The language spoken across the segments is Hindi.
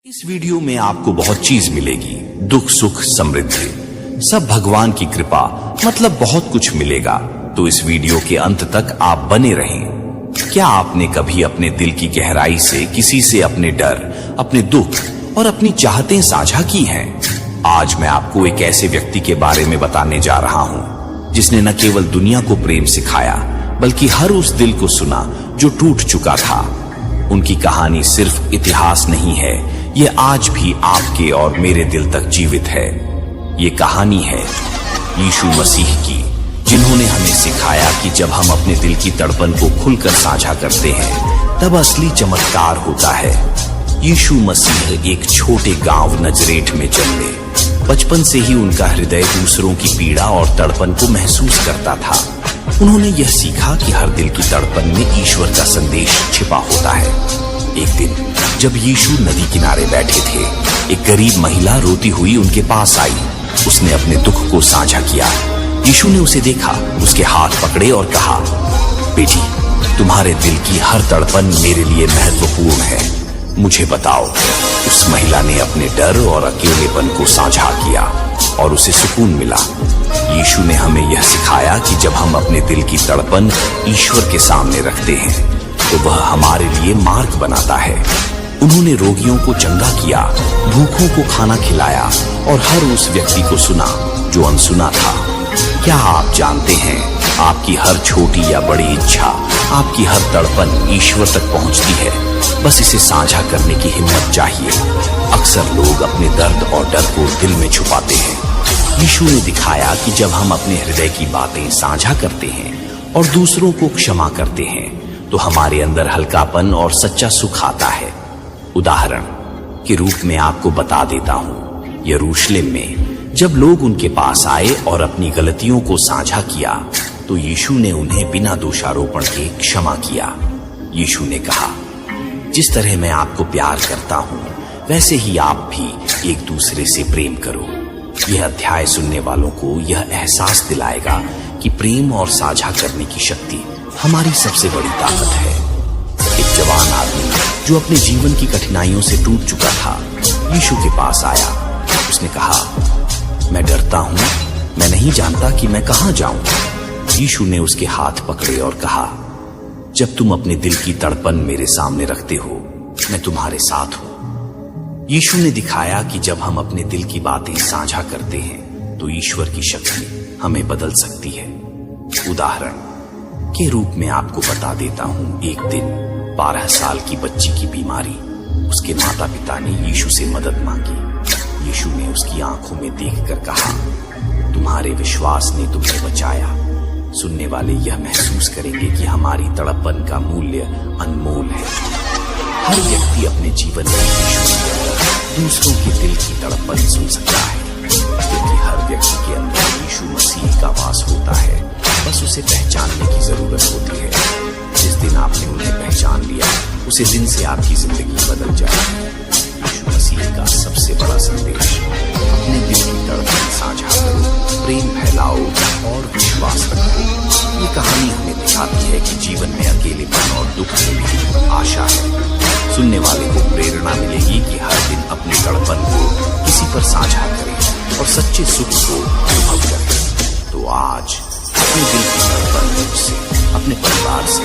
इस वीडियो में आपको बहुत चीज मिलेगी, दुख सुख समृद्धि सब भगवान की कृपा, मतलब बहुत कुछ मिलेगा। तो इस वीडियो के अंत तक आप बने रहें। क्या आपने कभी अपने दिल की गहराई से किसी से अपने डर, अपने दुख और अपनी चाहतें साझा की हैं? आज मैं आपको एक ऐसे व्यक्ति के बारे में बताने जा रहा हूं जिसने न केवल दुनिया को प्रेम सिखाया बल्कि हर उस दिल को सुना जो टूट चुका था। उनकी कहानी सिर्फ इतिहास नहीं है, ये आज भी आपके और मेरे दिल तक जीवित है। ये कहानी है यीशु मसीह की, जिन्होंने हमें सिखाया कि जब हम अपने दिल की तड़पन को खुलकर साझा करते हैं तब असली चमत्कार होता है। यीशु मसीह एक छोटे गांव नजरेट में जन्मे। बचपन से ही उनका हृदय दूसरों की पीड़ा और तड़पन को महसूस करता था। उन्होंने यह सीखा कि हर दिल की तड़पन में ईश्वर का संदेश छिपा होता है। एक दिन जब यीशु नदी किनारे बैठे थे, एक गरीब महिला रोती हुई उनके पास आई। उसने अपने दुख को साझा किया। यीशु ने उसे देखा, उसके हाथ पकड़े और कहा, बेटी, तुम्हारे दिल की हर तड़पन मेरे लिए महत्वपूर्ण है, मुझे बताओ। उस महिला ने अपने डर और अकेलेपन को साझा किया और उसे सुकून मिला। यीशु ने हमें यह सिखाया कि जब हम अपने दिल की तड़पन ईश्वर के सामने रखते हैं तो वह हमारे लिए मार्ग बनाता है। उन्होंने रोगियों को चंगा किया, भूखों को खाना खिलाया और हर उस व्यक्ति को सुना जो अनसुना था। क्या आप जानते हैं, आपकी हर छोटी या बड़ी इच्छा, आपकी हर तड़पन ईश्वर तक पहुंचती है, बस इसे साझा करने की हिम्मत चाहिए। अक्सर लोग अपने दर्द और डर को दिल में छुपाते हैं। यीशु ने दिखाया कि जब हम अपने हृदय की बातें साझा करते हैं और दूसरों को क्षमा करते हैं तो हमारे अंदर हल्कापन और सच्चा सुख आता है। उदाहरण के रूप में आपको बता देता हूं, यरूशलेम में जब लोग उनके पास आए और अपनी गलतियों को साझा किया तो यीशु ने उन्हें बिना दोषारोपण के क्षमा किया। यीशु ने कहा, जिस तरह मैं आपको प्यार करता हूं वैसे ही आप भी एक दूसरे से प्रेम करो। यह अध्याय सुनने वालों को यह एहसास दिलाएगा कि प्रेम और साझा करने की शक्ति हमारी सबसे बड़ी ताकत है। एक जवान आदमी जो अपने जीवन की कठिनाइयों से टूट चुका था, यीशु के पास आया। उसने कहा, मैं डरता हूं, मैं नहीं जानता कि मैं कहां जाऊं। यीशु ने उसके हाथ पकड़े और कहा, जब तुम अपने दिल की तड़पन मेरे सामने रखते हो, मैं तुम्हारे साथ हूं। यीशु ने दिखाया कि जब हम अपने दिल की बातें साझा करते हैं तो ईश्वर की शक्ति हमें बदल सकती है। उदाहरण के रूप में आपको बता देता हूं, एक दिन 12 साल की बच्ची की बीमारी। उसके माता पिता ने यीशु से मदद मांगी। यीशु ने उसकी आंखों में देखकर कहा, तुम्हारे विश्वास ने तुम्हें बचाया। सुनने वाले यह महसूस करेंगे कि हमारी तड़पन का मूल्य अनमोल है। हर व्यक्ति अपने जीवन में यीशु के अंदर दूसरों के दिल की तड़पन सुन सकता है, क्योंकि हर व्यक्ति के अंदर यीशु मसीह का वास होता है। बस उसे पहचानने की जरूरत होती है। जिस दिन आपने उन्हें पहचान लिया, उसी दिन से आपकी जिंदगी बदल जाएगी। यीशु मसीह का सबसे बड़ा संदेश, अपने दिल की तड़पन साझा करो, प्रेम फैलाओ और विश्वास रखो। ये कहानी हमें दिखाती है कि जीवन में अकेलेपन और दुख में भी आशा है। सुनने वाले को प्रेरणा मिलेगी कि हर दिन अपनी तड़पन को किसी पर साझा करें और सच्चे सुख को अनुभव करें। तो आज अपने दिल की तड़पन मुझसे, अपने परिवार से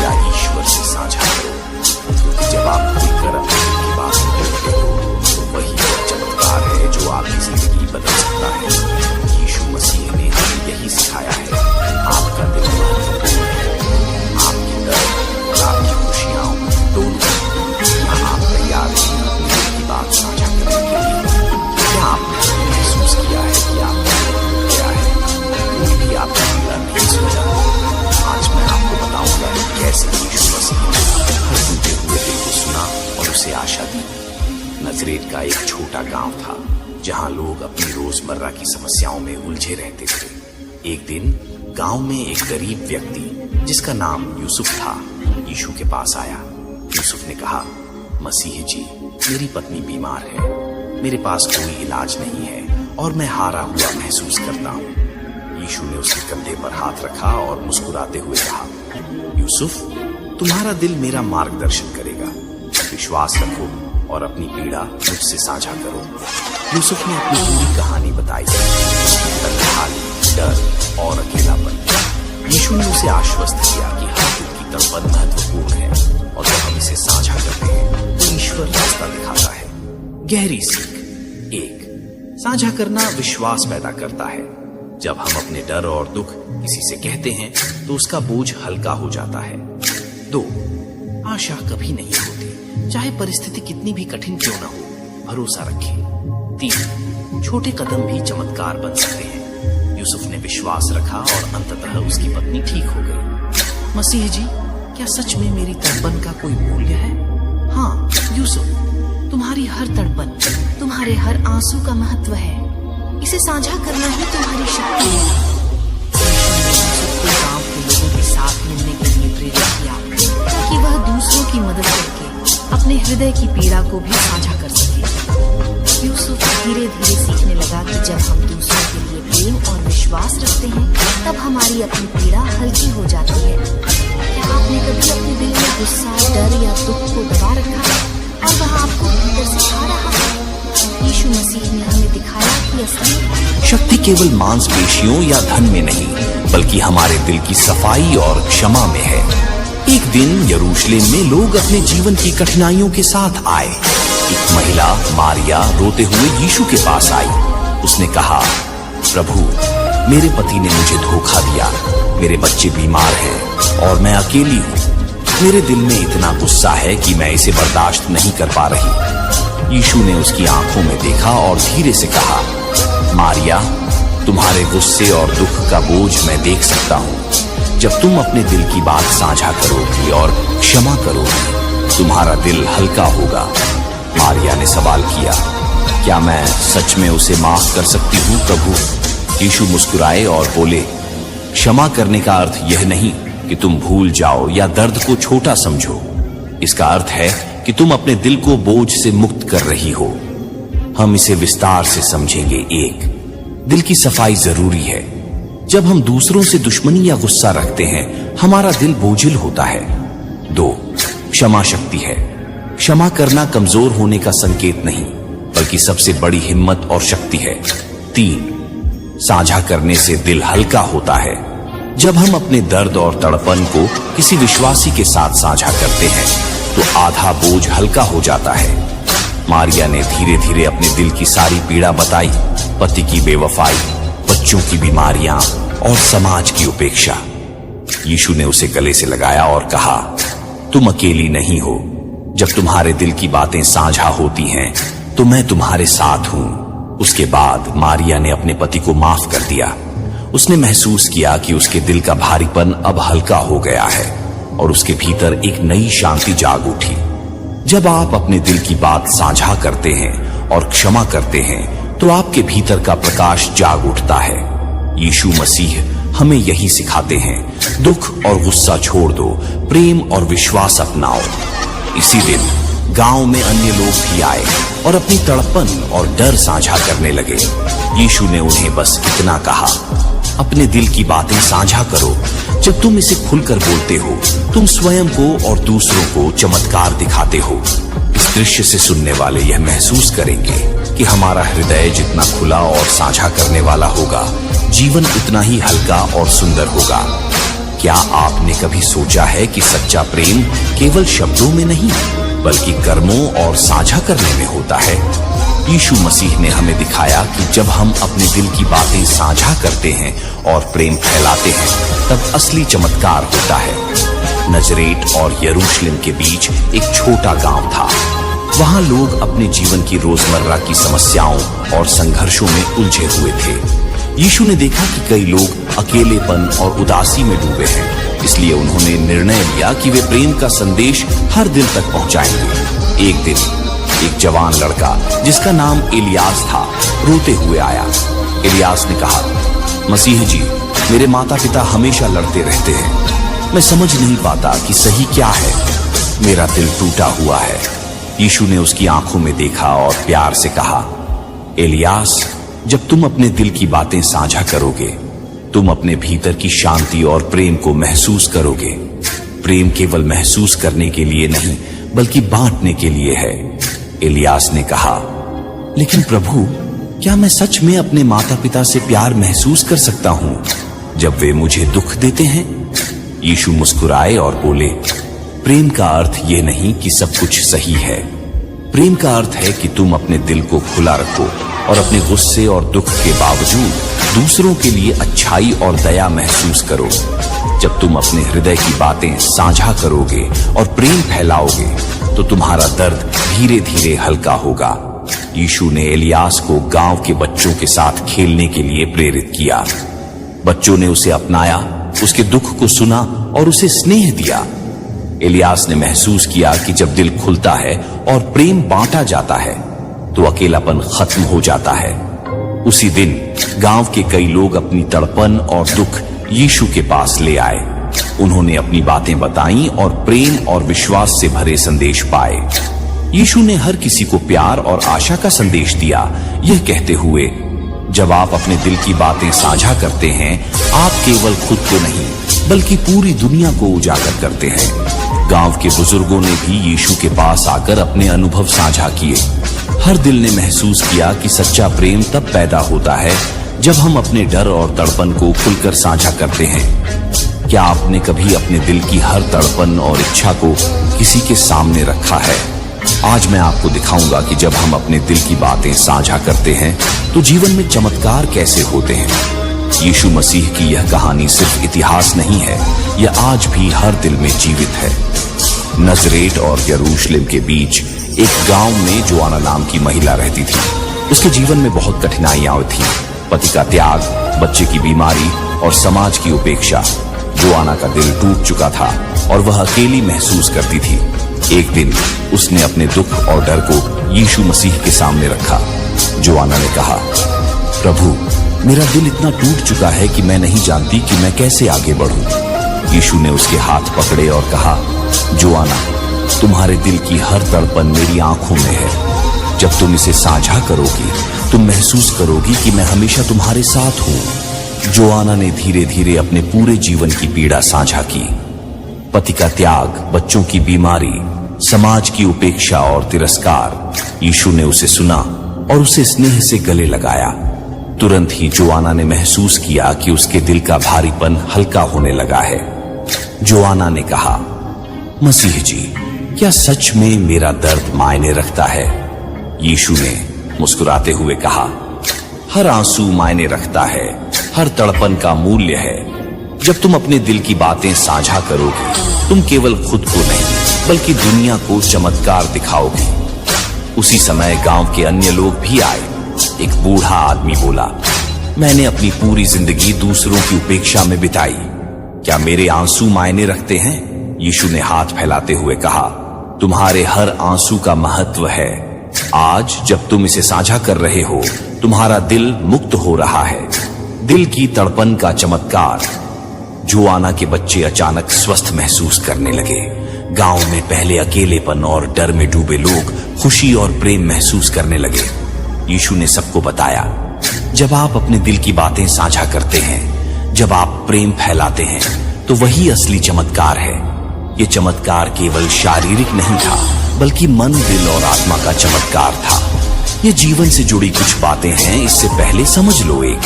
या ईश्वर से साझा करो, क्योंकि जब आप खुलकर अपने दिल की बात बोलते हो तो वही चमत्कार है जो आपकी जिंदगी बदल सकता है। यीशु मसीह ने हमें यही सिखाया है, आपका दिल महत्वपूर्ण है। आपकी दर्द और आपकी खुशियां दोनों, क्या आप तैयार हैं अपने दिल की बात साझा करने के लिए? क्या आपने महसूस किया है कि आपने क्या है, कोई भी आपका पीड़ा नहीं सुना? आज मैं आपको बताऊंगा कि कैसे यीशु मसीह ने हर टूटे हुए दिल को सुना और उसे आशा दी। नजरेत का एक छोटा गांव था जहां लोग अपनी रोजमर्रा की समस्याओं में उलझे रहते थे। एक दिन गांव में एक गरीब व्यक्ति जिसका नाम यूसुफ था, यीशु के पास आया। यूसुफ ने कहा, मसीह जी, मेरी पत्नी बीमार है, मेरे पास कोई इलाज नहीं है और मैं हारा हुआ महसूस करता हूँ। यीशु ने उसके कंधे पर हाथ रखा और मुस्कुराते हुए कहा, यूसुफ, तुम्हारा दिल मेरा मार्गदर्शन करेगा। विश्वास रखो, और अपनी पीड़ा मुझसे साझा करो। यूसुफ ने अपनी पूरी कहानी बताई, तन्हाई, डर और अकेलापन। यीशु ने उसे आश्वस्त किया कि हर दिल की तड़पन महत्वपूर्ण है और जब हम इसे साझा करते हैं तो ईश्वर रास्ता दिखाता है। गहरी सीख। 1. साझा करना विश्वास पैदा करता है। जब हम अपने डर और दुख किसी से कहते हैं तो उसका बोझ हल्का हो जाता है। 2. आशा कभी नहीं होती, चाहे परिस्थिति कितनी भी कठिन क्यों ना हो, भरोसा रखें। 3. छोटे कदम भी चमत्कार बन सकते हैं। यूसुफ ने विश्वास रखा और अंततः उसकी पत्नी ठीक हो गई। मसीह जी, क्या सच में मेरी तड़पन का कोई मूल्य है? हाँ यूसुफ, तुम्हारी हर तड़पन, तुम्हारे हर आंसू का महत्व है। इसे साझा करना ही तुम्हारी शक्ति है। गांव के लोगों के साथ मिलने के लिए प्रेरित किया ताकि वह दूसरों की मदद करके अपने हृदय की पीड़ा को भी साझा कर सके। यूसुफ धीरे धीरे सीखने लगा कि जब हम दूसरों के लिए प्रेम और विश्वास रखते हैं तब हमारी अपनी पीड़ा हल्की हो जाती है। क्या आपने कभी अपने दिल में गुस्सा, डर या दुख को दबा रखा है और वह आपको भीतर से खा रहा है? यीशु मसीह ने हमें दिखाया कि असली शक्ति केवल मांसपेशियों या धन में नहीं, बल्कि हमारे दिल की सफाई और क्षमा में है। एक दिन यरूशलेम में लोग अपने जीवन की कठिनाइयों के साथ आए। एक महिला मारिया रोते हुए यीशु के पास आई। उसने कहा, प्रभु, मेरे पति ने मुझे धोखा दिया, मेरे बच्चे बीमार हैं और मैं अकेली हूँ। मेरे दिल में इतना गुस्सा है कि मैं इसे बर्दाश्त नहीं कर पा रही। यीशु ने उसकी आंखों में देखा और धीरे से कहा, मारिया, तुम्हारे गुस्से और दुख का बोझ मैं देख सकता हूँ। जब तुम अपने दिल की बात साझा करोगी और क्षमा करोगी, तुम्हारा दिल हल्का होगा। मारिया ने सवाल किया, क्या मैं सच में उसे माफ कर सकती हूँ प्रभु? यीशु मुस्कुराए और बोले, क्षमा करने का अर्थ यह नहीं कि तुम भूल जाओ या दर्द को छोटा समझो। इसका अर्थ है कि तुम अपने दिल को बोझ से मुक्त कर रही हो। हम इसे विस्तार से समझेंगे। 1. दिल की सफाई जरूरी है। जब हम दूसरों से दुश्मनी या गुस्सा रखते हैं, हमारा दिल बोझिल होता है। 2. क्षमा शक्ति है। क्षमा करना कमजोर होने का संकेत नहीं, बल्कि सबसे बड़ी हिम्मत और शक्ति है। 3. साझा करने से दिल हल्का होता है। जब हम अपने दर्द और तड़पन को किसी विश्वासी के साथ साझा करते हैं तो आधा बोझ हल्का हो जाता है। मारिया ने धीरे धीरे अपने दिल की सारी पीड़ा बताई, पति की बेवफाई, बच्चों की बीमारियां और समाज की उपेक्षा। यीशु ने उसे गले से लगाया और कहा, तुम अकेली नहीं हो। जब तुम्हारे दिल की बातें साझा होती हैं तो मैं तुम्हारे साथ हूं। उसके बाद मारिया ने अपने पति को माफ कर दिया। उसने महसूस किया कि उसके दिल का भारीपन अब हल्का हो गया है और उसके भीतर एक नई शांति जाग उठी। जब आप अपने दिल की बात साझा करते हैं और क्षमा करते हैं तो आपके भीतर का प्रकाश जाग उठता है। यीशु मसीह हमें यही सिखाते हैं, दुख और गुस्सा छोड़ दो, प्रेम और विश्वास अपनाओ। इसी दिन गांव में अन्य लोग भी आए और अपनी तड़पन और डर साझा करने लगे। यीशु ने उन्हें बस इतना कहा, अपने दिल की बातें साझा करो। जब तुम इसे खुलकर बोलते हो, तुम स्वयं को और दूसरों को चमत्कार दिखाते हो। इस दृश्य से सुनने वाले यह महसूस करेंगे कि हमारा हृदय जितना खुला और साझा करने वाला होगा, जीवन उतना ही हल्का और सुंदर होगा। क्या आपने कभी सोचा है कि सच्चा प्रेम केवल शब्दों में नहीं, बल्कि कर्मों और साझा करने में होता है? यीशु मसीह ने हमें दिखाया कि जब हम अपने दिल की बातें साझा करते हैं और प्रेम फैलाते हैं, तब असली चमत्कार होता है। नजरेत और यरूशलेम के बीच एक छोटा गांव था। वहां लोग अपने जीवन की रोजमर्रा की समस्याओं और संघर्षों में उलझे हुए थे। यीशु ने देखा कि कई लोग अकेलेपन और उदासी में डूबे हैं, इसलिए उन्होंने निर्णय लिया कि वे प्रेम का संदेश हर दिल तक पहुंचाएंगे। एक दिन एक जवान लड़का जिसका नाम इलियास था रोते हुए आया। इलियास ने कहा, मसीह जी, मेरे माता पिता हमेशा लड़ते रहते हैं। मैं समझ नहीं पाता कि सही क्या है। मेरा दिल टूटा हुआ है। यीशु ने उसकी आंखों में देखा और प्यार से कहा, इलियास, जब तुम अपने दिल की बातें साझा करोगे, तुम अपने भीतर की शांति और प्रेम को महसूस करोगे। प्रेम केवल महसूस करने के लिए नहीं, बल्कि बांटने के लिए है। इलियास ने कहा, लेकिन प्रभु, क्या मैं सच में अपने माता पिता से प्यार महसूस कर सकता हूं जब वे मुझे दुख देते हैं? यीशु मुस्कुराए और बोले, प्रेम का अर्थ यह नहीं कि सब कुछ सही है। प्रेम का अर्थ है कि तुम अपने दिल को खुला रखो और अपने गुस्से और दुख के बावजूद दूसरों के लिए अच्छाई और दया महसूस करो। जब तुम अपने हृदय की बातें साझा करोगे और प्रेम फैलाओगे तो तुम्हारा दर्द धीरे धीरे हल्का होगा। यीशु ने इलियास को गांव के बच्चों के साथ खेलने के लिए प्रेरित किया। बच्चों ने उसे अपनाया, उसके दुख को सुना और उसे स्नेह दिया। इलियास ने महसूस किया कि जब दिल खुलता है और प्रेम बांटा जाता है तो अकेलापन खत्म हो जाता है। उसी दिन गांव के कई लोग अपनी तड़पन और दुख यीशु के पास ले आए। उन्होंने अपनी बातें बताई और प्रेम और विश्वास से भरे संदेश पाए। यीशु ने हर किसी को प्यार और आशा का संदेश दिया, यह कहते हुए, जब आप अपने दिल की बातें साझा करते हैं, आप केवल खुद को नहीं बल्कि पूरी दुनिया को उजागर करते हैं। गांव के बुजुर्गों ने भी यीशु के पास आकर अपने अनुभव साझा किए। हर दिल ने महसूस किया कि सच्चा प्रेम तब पैदा होता है जब हम अपने डर और तड़पन को खुलकर साझा करते हैं। क्या आपने कभी अपने दिल की हर तड़पन और इच्छा को किसी के सामने रखा है? आज मैं आपको दिखाऊंगा कि जब हम अपने दिल की बातें साझा करते हैं तो जीवन में चमत्कार कैसे होते हैं। यीशु मसीह की यह कहानी सिर्फ इतिहास नहीं है, यह आज भी हर दिल में जीवित है। नजरेत और यरूशलेम के बीच एक गांव में जोआना नाम की महिला रहती थी। उसके जीवन में बहुत कठिनाइयां थीं, पति का त्याग, बच्चे की बीमारी और समाज की उपेक्षा। जोआना का दिल टूट चुका था और वह अकेली महसूस करती थी। एक दिन उसने अपने दुख और डर को यीशु मसीह के सामने रखा। जोआना ने कहा, प्रभु, मेरा दिल इतना टूट चुका है कि मैं नहीं जानती कि मैं कैसे आगे बढ़ूं। यीशु ने उसके हाथ पकड़े और कहा, जोआना, तुम्हारे दिल की हर तड़पन मेरी आंखों में है। जब तुम इसे साझा करोगी, तुम महसूस करोगी कि मैं हमेशा तुम्हारे साथ हूं। जोआना ने धीरे धीरे अपने पूरे जीवन की पीड़ा साझा की। पति का त्याग, बच्चों की बीमारी, समाज की उपेक्षा और तिरस्कार। यीशु ने उसे सुना और उसे स्नेह से गले लगाया। तुरंत ही जोआना ने महसूस किया कि उसके दिल का भारीपन हल्का होने लगा है। जोआना ने कहा, मसीह जी, क्या सच में मेरा दर्द मायने रखता है? यीशु ने मुस्कुराते हुए कहा, हर आंसू मायने रखता है, हर तड़पन का मूल्य है। जब तुम अपने दिल की बातें साझा करोगे, तुम केवल खुद को नहीं बल्कि दुनिया को चमत्कार दिखाओगे। उसी समय गांव के अन्य लोग भी आए। एक बूढ़ा आदमी बोला, मैंने अपनी पूरी जिंदगी दूसरों की उपेक्षा में बिताई, क्या मेरे आंसू मायने रखते हैं? यीशु ने हाथ फैलाते हुए कहा, तुम्हारे हर आंसू का महत्व है। आज जब तुम इसे साझा कर रहे हो, तुम्हारा दिल मुक्त हो रहा है। दिल की तड़पन का चमत्कार। जोआना के बच्चे अचानक स्वस्थ महसूस करने लगे। गांव में पहले अकेलेपन और डर में डूबे लोग खुशी और प्रेम महसूस करने लगे। यीशु ने सबको बताया, जब आप अपने दिल की बातें साझा करते हैं, जब आप प्रेम फैलाते हैं, तो वही असली चमत्कार है। ये चमत्कार केवल शारीरिक नहीं था, बल्कि मन, दिल और आत्मा का चमत्कार था। ये जीवन से जुड़ी कुछ बातें हैं, इससे पहले समझ लो। एक,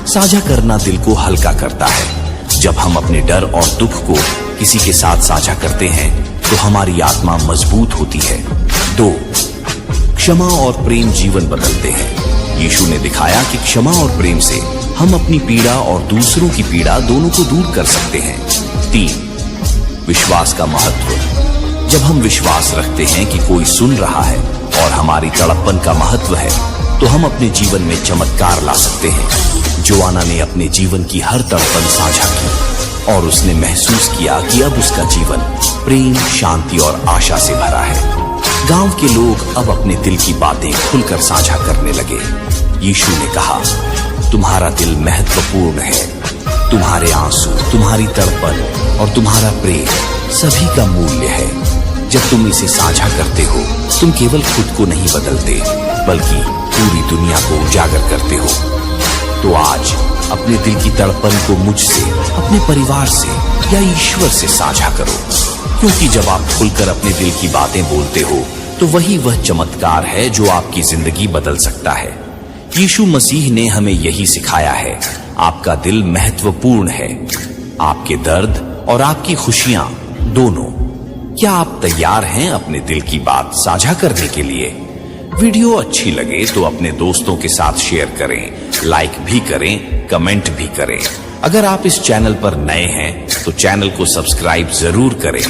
साझा करना दिल को हल्का करता है। जब हम अपने डर और दुख को किसी के साथ साझा करते हैं तो हमारी आत्मा मजबूत होती है। 2, क्षमा और प्रेम जीवन बदलते हैं। यीशु ने दिखाया कि क्षमा और प्रेम से हम अपनी पीड़ा और दूसरों की पीड़ा दोनों को दूर कर सकते हैं। 3, विश्वास का महत्व। जब हम विश्वास रखते हैं कि कोई सुन रहा है और हमारी तड़पन का महत्व है, तो हम अपने जीवन में चमत्कार ला सकते हैं। जोआना ने अपने जीवन की हर तड़पन साझा की और उसने महसूस किया कि अब उसका जीवन प्रेम, शांति और आशा से भरा है। गांव के लोग अब अपने दिल की बातें खुलकर साझा करने लगे। यीशु ने कहा, तुम्हारा दिल महत्वपूर्ण है। तुम्हारे आंसू, तुम्हारी तड़पन और तुम्हारा प्रेम सभी का मूल्य है। जब तुम इसे साझा करते हो, तुम केवल खुद को नहीं बदलते, बल्कि पूरी दुनिया को उजागर करते हो। तो आज अपने दिल की तड़पन को मुझसे, अपने परिवार से या ईश्वर से साझा करो, क्योंकि जब आप खुलकर अपने दिल की बातें बोलते हो तो वही वह चमत्कार है जो आपकी जिंदगी बदल सकता है। यीशु मसीह ने हमें यही सिखाया है, आपका दिल महत्वपूर्ण है, आपके दर्द और आपकी खुशियां दोनों। क्या आप तैयार हैं अपने दिल की बात साझा करने के लिए? वीडियो अच्छी लगे तो अपने दोस्तों के साथ शेयर करें, लाइक भी करें, कमेंट भी करें। अगर आप इस चैनल पर नए हैं तो चैनल को सब्सक्राइब जरूर करें।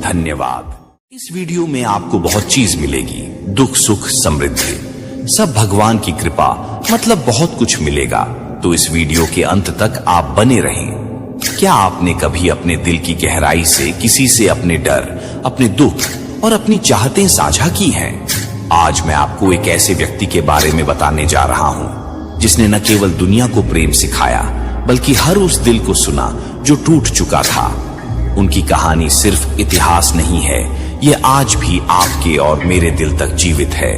धन्यवाद। इस वीडियो में आपको बहुत चीज मिलेगी, दुख सुख समृद्धि, सब भगवान की कृपा, मतलब बहुत कुछ मिलेगा। तो इस वीडियो के अंत तक आप बने रहें। क्या आपने कभी अपने दिल की गहराई से किसी से अपने डर, अपने दुख और अपनी चाहतें साझा की हैं? आज मैं आपको एक ऐसे व्यक्ति के बारे में बताने जा रहा हूं जिसने न केवल दुनिया को प्रेम सिखाया बल्कि हर उस दिल को सुना जो टूट चुका था। उनकी कहानी सिर्फ इतिहास नहीं है, ये आज भी आपके और मेरे दिल तक जीवित है।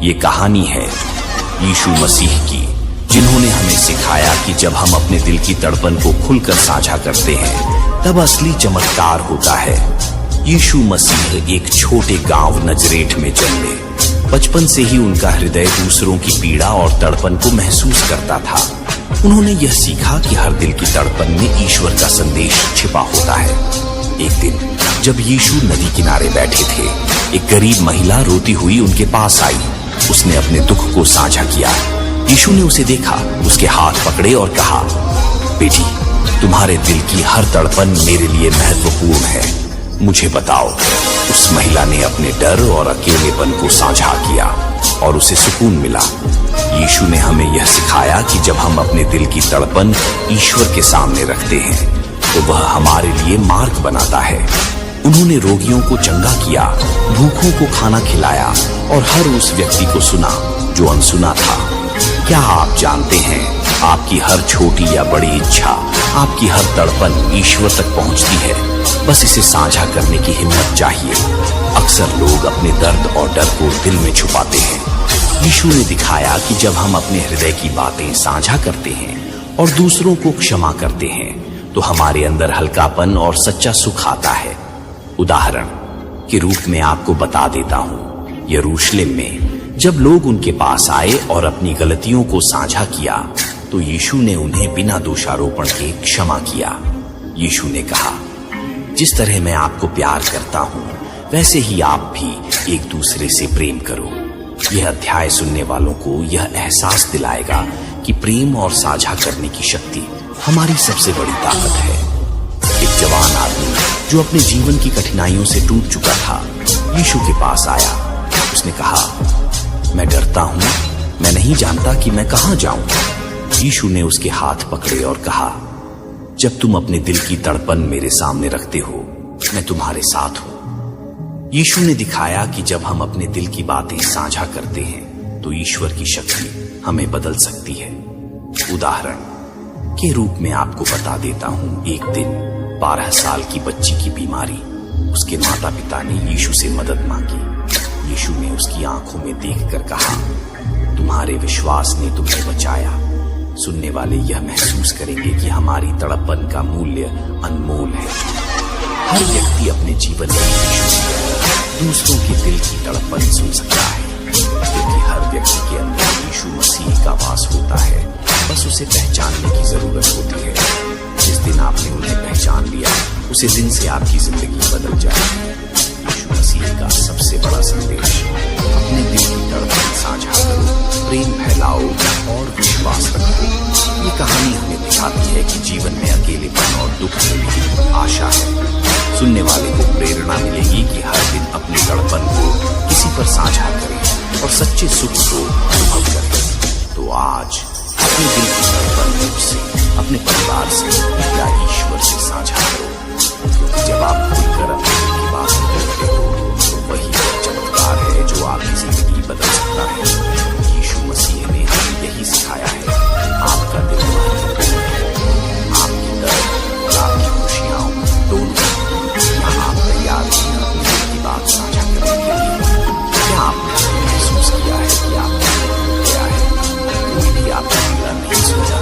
ये कहानी है यीशु मसीह की, जिन्होंने हमें सिखाया कि जब हम अपने दिल की तड़पन को खुलकर साझा करते हैं तब असली चमत्कार होता है। यीशु मसीह एक छोटे गांव नजरेट में जन्मे। बचपन से ही उनका हृदय दूसरों की पीड़ा और तड़पन को महसूस करता था। उन्होंने यह सीखा कि हर दिल की तड़पन में ईश्वर का संदेश छिपा होता है। एक दिन जब यीशु नदी किनारे बैठे थे, एक गरीब महिला रोती हुई उनके पास आई। उसने अपने दुख को साझा किया। यीशु ने उसे देखा, उसके हाथ पकड़े और कहा, बेटी, तुम्हारे दिल की हर तड़पन मेरे लिए महत्वपूर्ण है, मुझे बताओ। उस महिला ने अपने डर और अकेलेपन को साझा किया और उसे सुकून मिला। यीशु ने हमें यह सिखाया कि जब हम अपने दिल की तड़पन ईश्वर के सामने रखते हैं तो वह हमारे लिए मार्ग बनाता है। उन्होंने रोगियों को चंगा किया, भूखों को खाना खिलाया और हर उस व्यक्ति को सुना जो अनसुना था। क्या आप जानते हैं, आपकी हर छोटी या बड़ी इच्छा, आपकी हर तड़पन ईश्वर तक पहुंचती है, बस इसे साझा करने की हिम्मत चाहिए। अक्सर लोग अपने दर्द और डर को दिल में छुपाते हैं। यीशु ने दिखाया कि जब हम अपने हृदय की बातें साझा करते हैं और दूसरों को क्षमा करते हैं तो हमारे अंदर हल्कापन और सच्चा सुख आता है। उदाहरण के रूप में आपको बता देता हूं, यरूशलेम में जब लोग उनके पास आए और अपनी गलतियों को साझा किया तो यीशु ने उन्हें बिना दोषारोपण के क्षमा किया। यीशु ने कहा, जिस तरह मैं आपको प्यार करता हूं वैसे ही आप भी एक दूसरे से प्रेम करो। यह अध्याय सुनने वालों को यह एहसास दिलाएगा कि प्रेम और साझा करने की शक्ति हमारी सबसे बड़ी ताकत है। एक जवान आदमी जो अपने जीवन की कठिनाइयों से टूट चुका था, यीशु के पास आया। उसने कहा, मैं डरता हूं, मैं नहीं जानता कि मैं कहां जाऊं। यीशु ने उसके हाथ पकड़े और कहा, जब तुम अपने दिल की तड़पन मेरे सामने रखते हो, मैं तुम्हारे साथ हूं। यीशु ने दिखाया कि जब हम अपने दिल की बातें साझा करते हैं तो ईश्वर की शक्ति हमें बदल सकती है। उदाहरण के रूप में आपको बता देता हूं, एक दिन 12 साल की बच्ची की बीमारी। उसके माता पिता ने यीशु से मदद मांगी। यीशु ने उसकी आंखों में देखकर कहा, तुम्हारे विश्वास ने तुम्हें बचाया। सुनने वाले यह महसूस करेंगे कि हमारी तड़पन का मूल्य अनमोल है। हर व्यक्ति अपने जीवन में यीशु से दूसरों के दिल की तड़पन सुन सकता है, क्योंकि हर व्यक्ति के अंदर यीशु मसीह का वास होता है। बस उसे पहचानने की जरूरत होती है। जिस दिन आपने उन्हें पहचान लिया, उसी दिन से आपकी जिंदगी बदल जाएगी। यीशु मसीह का सबसे बड़ा संदेश, अपने दिल की तड़पन साझा करो, प्रेम फैलाओ और विश्वास रखो। ये कहानी हमें दिखाती है कि जीवन में अकेलेपन और दुख में भी आशा है। सुनने वाले को प्रेरणा मिलेगी कि हर दिन अपने तड़पन को किसी पर साझा करें और सच्चे सुख को अनुभव करें। तो आज अपने दिल की तड़पन से, अपने परिवार से या ईश्वर से साझा करो, क्योंकि जब आप खुलकर अपने दिल की बात करते हो तो वही चमत्कार है जो आपकी जिंदगी बदल सकता है। यीशु मसीह ने हमें यही सिखाया है, आपका दिल महत्वपूर्ण है, आपकी दर्द और आपकी खुशियां दोनों। क्या आप तैयार हैं अपने दिल की बात साझा करने के लिए? क्या आपने महसूस किया है कि आपका दिल गया है? कोई भी आपका गिला नहीं सोचा।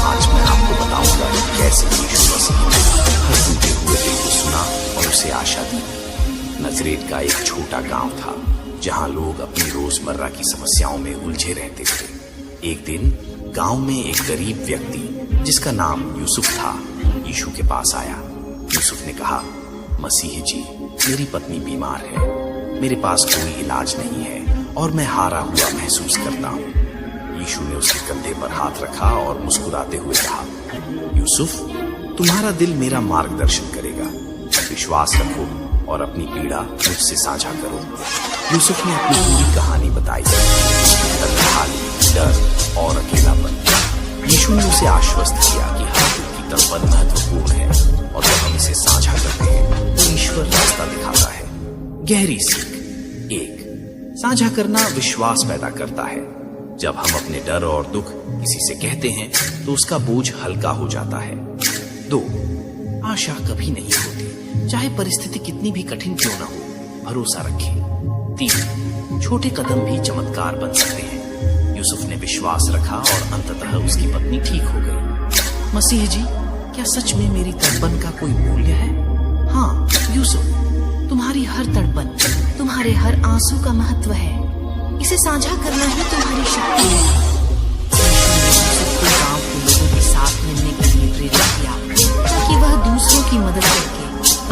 आज मैं आपको बताऊंगा कि कैसे यीशु मसीह ने हर टूटे हुए दिल को सुना और उसे आशा दी। नजरेत का एक छोटा गांव था, जहां लोग अपनी रोजमर्रा की समस्याओं में उलझे रहते थे। एक दिन गांव में एक गरीब व्यक्ति जिसका नाम यूसुफ था यीशु के पास आया। यूसुफ ने कहा, मसीह जी, मेरी पत्नी बीमार है, मेरे पास कोई इलाज नहीं है और मैं हारा हुआ महसूस करता हूँ। यीशु ने उसके कंधे पर हाथ रखा और मुस्कुराते हुए कहा, यूसुफ, तुम्हारा दिल मेरा मार्गदर्शन करेगा। विश्वास रखो और अपनी पीड़ा मुझसे साझा करो। यूसुफ ने अपनी पूरी कहानी बताई, तन्हाई, डर और अकेलापन। यीशु ने उसे आश्वस्त किया कि हर दिल की तड़पन महत्वपूर्ण है और जब हम इसे साझा करते हैं तो ईश्वर रास्ता दिखाता है। गहरी सीख। 1. साझा करना विश्वास पैदा करता है। जब हम अपने डर और दुख किसी से कहते हैं तो उसका बोझ हल्का हो जाता है। 2. आशा कभी नहीं होती, चाहे परिस्थिति कितनी भी कठिन क्यों ना हो, भरोसा रखें। 3. छोटे कदम भी चमत्कार बन सकते हैं। यूसुफ ने विश्वास रखा और अंततः उसकी पत्नी ठीक हो गई। मसीह जी, क्या सच में मेरी तड़पन का कोई मूल्य है? हाँ यूसुफ, तुम्हारी हर तड़पन, तुम्हारे हर आंसू का महत्व है। इसे साझा करना ही तुम्हारी शक्ति है। यूसुफ को गांव के लोगों के साथ मिलने के लिए प्रेरित किया ताकि वह दूसरों की मदद करके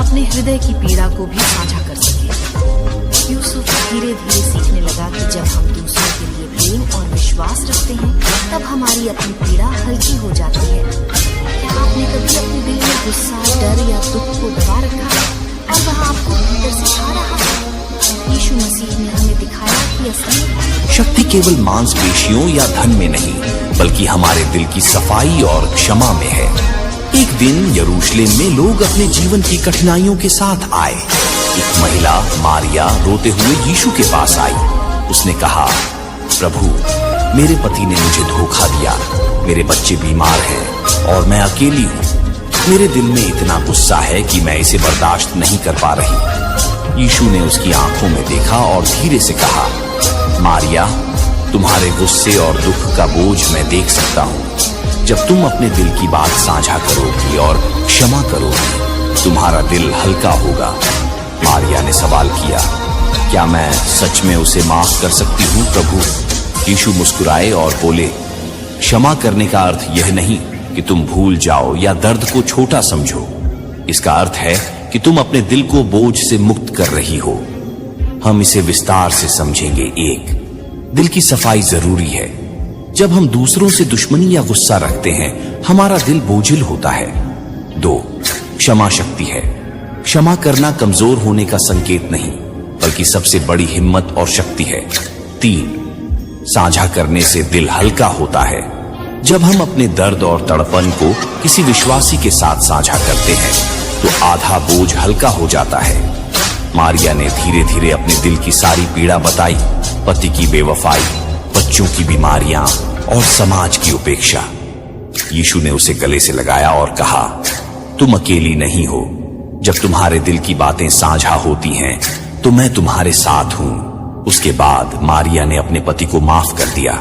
अपने हृदय की पीड़ा को भी साझा कर सके। यूसुफ धीरे धीरे सीखने लगा कि जब हम दूसरों के लिए प्रेम और विश्वास रखते हैं तब हमारी अपनी पीड़ा हल्की हो जाती है। क्या आपने कभी अपने दिल में गुस्सा, डर या दुख को दबा रखा है और वह आपको भीतर से खा रहा है? यीशु मसीह ने हमें दिखाया कि असली शक्ति केवल मांसपेशियों या धन में नहीं, बल्कि हमारे दिल की सफाई और क्षमा में है। एक दिन यरूशलेम में लोग अपने जीवन की कठिनाइयों के साथ आए। एक महिला मारिया रोते हुए यीशु के पास आई। उसने कहा, प्रभु, मेरे पति ने मुझे धोखा दिया, मेरे बच्चे बीमार हैं और मैं अकेली हूँ। मेरे दिल में इतना गुस्सा है कि मैं इसे बर्दाश्त नहीं कर पा रही। यीशु ने उसकी आंखों में देखा और धीरे से कहा, मारिया, तुम्हारे गुस्से और दुख का बोझ मैं देख सकता हूँ। जब तुम अपने दिल की बात साझा करोगी और क्षमा करोगी, तुम्हारा दिल हल्का होगा। मारिया ने सवाल किया, क्या मैं सच में उसे माफ कर सकती हूँ प्रभु? यीशु मुस्कुराए और बोले, क्षमा करने का अर्थ यह नहीं कि तुम भूल जाओ या दर्द को छोटा समझो। इसका अर्थ है कि तुम अपने दिल को बोझ से मुक्त कर रही हो। हम इसे विस्तार से समझेंगे। 1. दिल की सफाई जरूरी है। जब हम दूसरों से दुश्मनी या गुस्सा रखते हैं, हमारा दिल बोझिल होता है। 2. क्षमा शक्ति है। क्षमा करना कमजोर होने का संकेत नहीं, बल्कि सबसे बड़ी हिम्मत और शक्ति है। 3. साझा करने से दिल हल्का होता है। जब हम अपने दर्द और तड़पन को किसी विश्वासी के साथ साझा करते हैं तो आधा बोझ हल्का हो जाता है। मारिया ने धीरे धीरे अपने दिल की सारी पीड़ा बताई, पति की बेवफाई, बच्चों की बीमारियां और समाज की उपेक्षा। यीशु ने उसे गले से लगाया और कहा, तुम अकेली नहीं हो। जब तुम्हारे दिल की बातें साझा होती हैं तो मैं तुम्हारे साथ हूं। उसके बाद मारिया ने अपने पति को माफ कर दिया।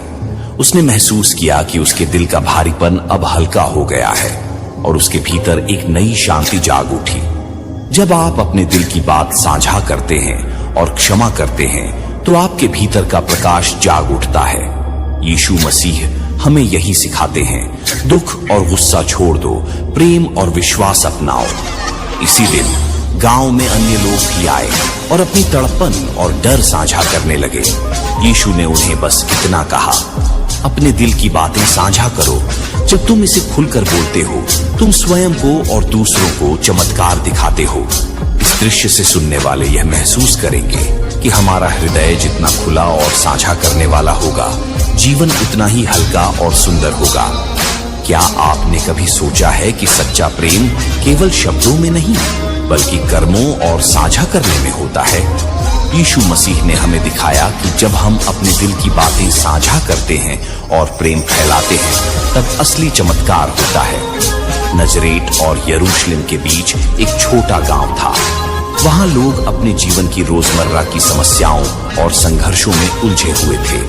उसने महसूस किया कि उसके दिल का भारीपन अब हल्का हो गया है और उसके भीतर एक नई शांति जाग उठी। जब आप अपने दिल की बात साझा करते हैं और क्षमा करते हैं तो आपके भीतर का प्रकाश जाग उठता है। यीशु मसीह हमें यही सिखाते हैं, दुख और गुस्सा छोड़ दो, प्रेम और विश्वास अपनाओ। इसी दिन गांव में अन्य लोग भी आए और अपनी तड़पन और डर साझा करने लगे। यीशु ने उन्हें बस इतना कहा, अपने दिल की बातें साझा करो। जब तुम इसे खुलकर बोलते हो, तुम स्वयं को और दूसरों को चमत्कार दिखाते हो। इस दृश्य से सुनने वाले यह महसूस करेंगे कि हमारा हृदय जितना खुला और साझा करने वाला होगा, जीवन उतना ही हल्का और सुंदर होगा। क्या आपने कभी सोचा है कि सच्चा प्रेम केवल शब्दों में नहीं, बल्कि कर्मों और साझा करने में होता है? यीशु मसीह ने हमें दिखाया कि जब हम अपने दिल की बातें साझा करते हैं और प्रेम फैलाते हैं, तब असली चमत्कार होता है। नजरेट और यरूशलेम के बीच एक छोटा गांव था। वहां लोग अपने जीवन की रोजमर्रा की समस्याओं और संघर्षों में उलझे हुए थे।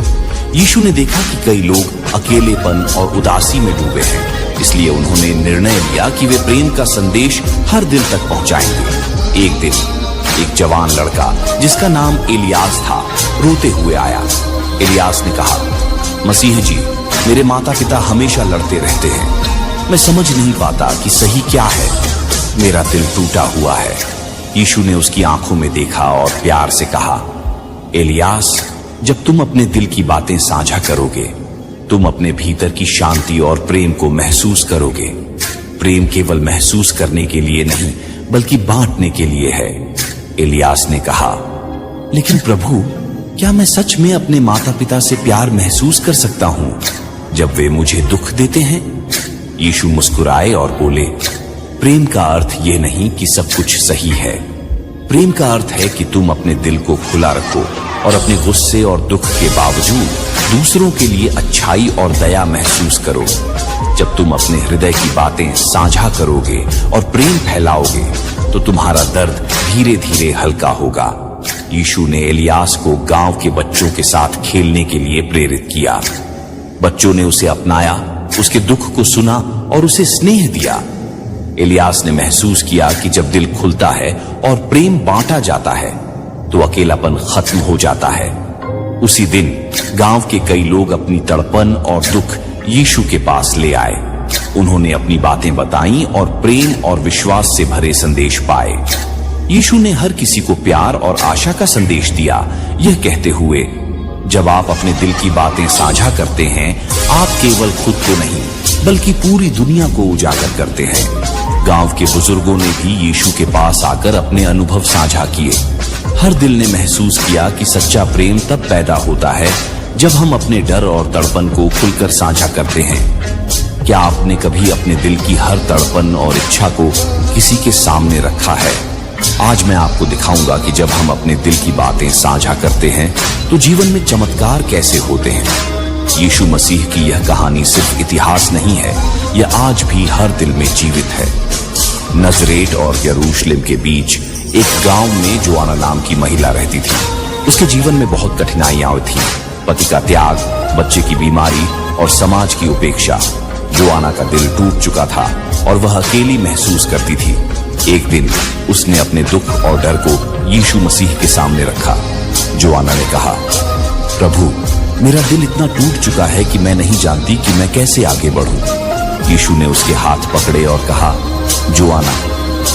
यीशु ने देखा कि कई लोग अकेलेपन और उदासी में डूबे हैं, इसलिए उन्होंने निर्णय लिया कि वे प्रेम का संदेश हर दिल तक पहुंचाएंगे। एक दिन एक जवान लड़का जिसका नाम इलियास था, रोते हुए आया। इलियास ने कहा, मसीह जी, मेरे माता पिता हमेशा लड़ते रहते हैं। मैं समझ नहीं पाता कि सही क्या है। मेरा दिल टूटा हुआ है। यीशु ने उसकी आंखों में देखा और प्यार से कहा, इलियास, जब तुम अपने दिल की बातें साझा करोगे, तुम अपने भीतर की शांति और प्रेम को महसूस करोगे। प्रेम केवल महसूस करने के लिए नहीं, बल्कि बांटने के लिए है। इलियास ने कहा, लेकिन प्रभु, क्या मैं सच में अपने माता पिता से प्यार महसूस कर सकता हूं जब वे मुझे दुख देते हैं? यीशु मुस्कुराए और बोले, प्रेम का अर्थ यह नहीं कि सब कुछ सही है। प्रेम का अर्थ है कि तुम अपने दिल को खुला रखो और अपने गुस्से और दुख के बावजूद दूसरों के लिए अच्छाई और दया महसूस करो। जब तुम अपने हृदय की बातें साझा करोगे और प्रेम फैलाओगे, तो तुम्हारा दर्द धीरे धीरे हल्का होगा। यीशु ने इलियास को गांव के बच्चों के साथ खेलने के लिए प्रेरित किया। बच्चों ने उसे अपनाया, उसके दुख को सुना और उसे स्नेह दिया। इलियास ने महसूस किया कि जब दिल खुलता है और प्रेम बांटा जाता है, तो अकेलापन खत्म हो जाता है। उसी दिन गांव के कई लोग अपनी तड़पन और दुख यीशु के पास ले आए। उन्होंने अपनी बातें बताईं और प्रेम और विश्वास से भरे संदेश पाए। यीशु ने हर किसी को प्यार और आशा का संदेश दिया, यह कहते हुए, जब आप अपने दिल की बातें साझा करते हैं, आप केवल खुद को नहीं, बल्कि पूरी दुनिया को उजागर करते हैं। गांव के बुजुर्गों ने भी यीशु के पास आकर अपने अनुभव साझा किए। हर दिल ने महसूस किया कि सच्चा प्रेम तब पैदा होता है जब हम अपने डर और तड़पन को खुलकर साझा करते हैं। क्या आपने कभी अपने दिल की हर तड़पन और इच्छा को किसी के सामने रखा है? आज मैं आपको दिखाऊंगा कि जब हम अपने दिल की बातें साझा करते हैं, तो जीवन में चमत्कार कैसे होते हैं। यीशु मसीह की यह कहानी सिर्फ इतिहास नहीं है, यह आज भी हर दिल में जीवित है। नजरेत और यरूशलेम के बीच एक गांव में जोआना नाम की महिला रहती थी। उसके जीवन में बहुत कठिनाइयां थीं, पति का त्याग, बच्चे की बीमारी और समाज की उपेक्षा। जोआना का दिल टूट चुका था और वह अकेली महसूस करती थी। एक दिन उसने अपने दुख और डर को यीशु मसीह के सामने रखा। जोआना ने कहा, प्रभु, मेरा दिल इतना टूट चुका है कि मैं नहीं जानती कि मैं कैसे आगे बढ़ूं। यीशु ने उसके हाथ पकड़े और कहा, जोआना,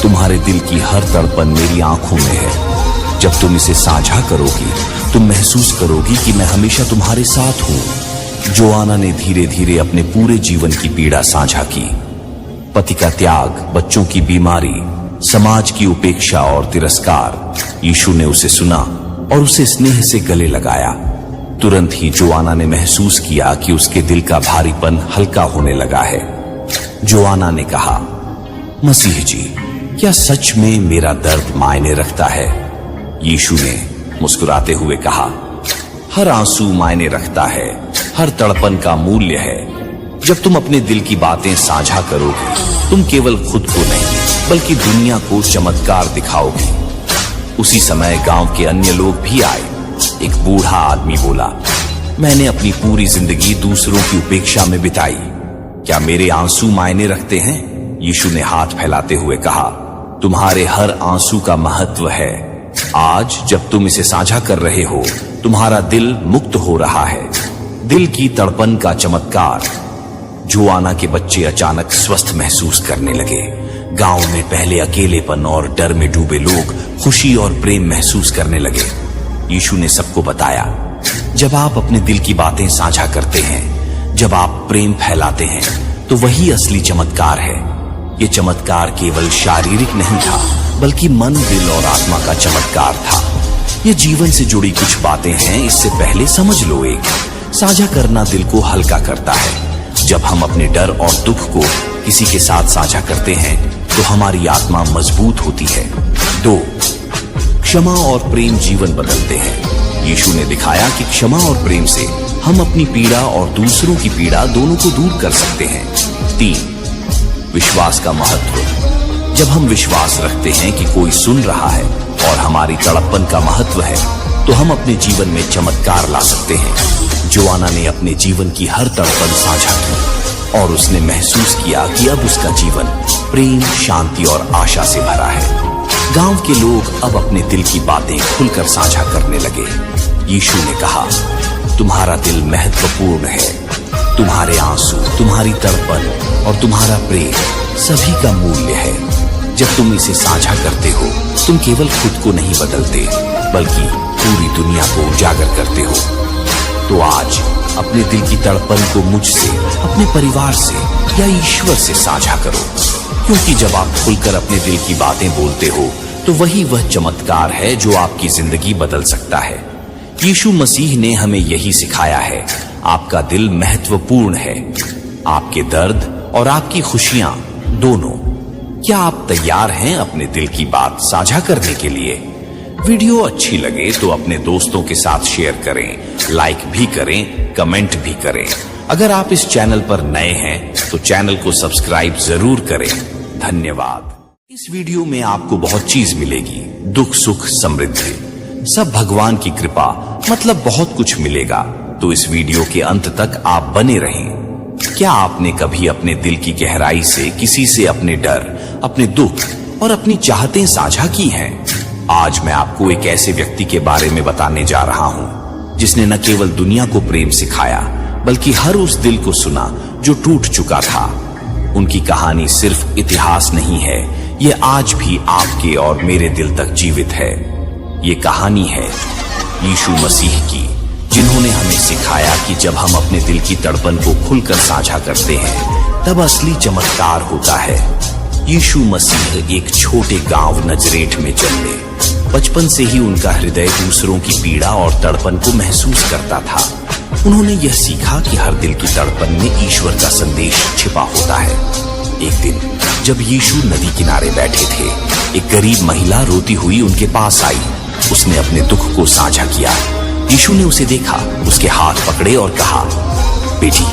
तुम्हारे दिल की हर तड़पन मेरी आंखों में है। जब तुम इसे साझा करोगी, तुम महसूस करोगी कि मैं हमेशा तुम्हारे साथ हूं। जोआना ने धीरे धीरे अपने पूरे जीवन की पीड़ा साझा की। पति का त्याग, बच्चों की बीमारी, समाज की उपेक्षा और तिरस्कार। यीशु ने उसे सुना और उसे स्नेह से गले लगाया। तुरंत ही जोआना ने महसूस किया कि उसके दिल का भारीपन हल्का होने लगा है। जोआना ने कहा, मसीह जी, क्या सच में मेरा दर्द मायने रखता है? यीशु ने मुस्कुराते हुए कहा, हर आंसू मायने रखता है, हर तड़पन का मूल्य है। जब तुम अपने दिल की बातें साझा करोगे, तुम केवल खुद को नहीं, बल्कि दुनिया को चमत्कार दिखाओगे। उसी समय गांव के अन्य लोग भी आए। एक बूढ़ा आदमी बोला, मैंने अपनी पूरी जिंदगी दूसरों की उपेक्षा में बिताई, क्या मेरे आंसू मायने रखते हैं? यीशु ने हाथ फैलाते हुए कहा, तुम्हारे हर आंसू का महत्व है। आज जब तुम इसे साझा कर रहे हो, तुम्हारा दिल मुक्त हो रहा है। दिल की तड़पन का चमत्कार। जोआना के बच्चे अचानक स्वस्थ महसूस करने लगे। गांव में पहले अकेलेपन और डर में डूबे लोग खुशी और प्रेम महसूस करने लगे। यीशु ने सबको बताया, जब आप अपने दिल की बातें साझा करते हैं, जब आप प्रेम फैलाते हैं, तो वही असली चमत्कार है। ये चमत्कार केवल शारीरिक नहीं था, बल्कि मन, दिल और आत्मा का चमत्कार था। ये जीवन से जुड़ी कुछ बातें हैं, इससे पहले समझ लो। एक, साझा करना दिल को हल्का करता है। जब हम अपने डर और दुख को किसी के साथ साझा करते हैं, तो हमारी आत्मा मजबूत होती है। 2, क्षमा और प्रेम जीवन बदलते हैं। यीशु ने दिखाया कि क्षमा और प्रेम से हम अपनी पीड़ा और दूसरों की पीड़ा दोनों को दूर कर सकते हैं। 3, विश्वास का महत्व। जब हम विश्वास रखते हैं कि कोई सुन रहा है और हमारी तड़पन का महत्व है, तो हम अपने जीवन में चमत्कार ला सकते हैं। जोआना ने अपने जीवन की हर तड़पन साझा की और उसने महसूस किया कि अब उसका जीवन प्रेम, शांति और आशा से भरा है। गांव के लोग अब अपने दिल की बातें खुलकर साझा करने लगे। यीशु ने कहा, तुम्हारा दिल महत्वपूर्ण है। तुम्हारे आंसू, तुम्हारी तड़पन और तुम्हारा प्रेम सभी का मूल्य है। जब तुम इसे साझा करते हो, तुम केवल खुद को नहीं बदलते, बल्कि पूरी दुनिया को उजागर करते हो। तो आज अपने दिल की तड़पन को मुझसे, अपने परिवार से या ईश्वर से साझा करो, क्योंकि जब आप खुलकर अपने दिल की बातें बोलते हो तो वह चमत्कार है जो आपकी जिंदगी बदल सकता है। यीशु मसीह ने हमें यही सिखाया है। आपका दिल महत्वपूर्ण है, आपके दर्द और आपकी खुशियां दोनों। क्या आप तैयार हैं अपने दिल की बात साझा करने के लिए? वीडियो अच्छी लगे तो अपने दोस्तों के साथ शेयर करें, लाइक भी करें, कमेंट भी करें। अगर आप इस चैनल पर नए हैं तो चैनल को सब्सक्राइब जरूर करें। धन्यवाद। इस वीडियो में आपको बहुत चीज मिलेगी, दुख सुख समृद्धि, सब भगवान की कृपा, मतलब बहुत कुछ मिलेगा। तो इस वीडियो के अंत तक आप बने रहें। क्या आपने कभी अपने दिल की गहराई से किसी से अपने डर, अपने दुख और अपनी चाहतें साझा की हैं? आज मैं आपको एक ऐसे व्यक्ति के बारे में बताने जा रहा हूं जिसने न केवल दुनिया को प्रेम सिखाया, बल्कि हर उस दिल को सुना जो टूट चुका था। उनकी कहानी सिर्फ इतिहास नहीं है, ये आज भी आपके और मेरे दिल तक जीवित है। ये कहानी है यीशु मसीह की, जिन्होंने हमें सिखाया कि जब हम अपने दिल की तड़पन को खुलकर साझा करते हैं, तब असली चमत्कार होता है। यीशु मसीह एक छोटे गांव नजरेट में जन्मे। बचपन से ही उनका हृदय दूसरों की पीड़ा और तड़पन को महसूस करता था। उन्होंने यह सीखा कि हर दिल की तड़पन में ईश्वर का संदेश छिपा होता है। एक दिन जब यीशु नदी किनारे बैठे थे, एक गरीब महिला रोती हुई उनके पास आई। उसने अपने दुख को साझा किया। यीशु ने उसे देखा, उसके हाथ पकड़े और कहा, बेटी,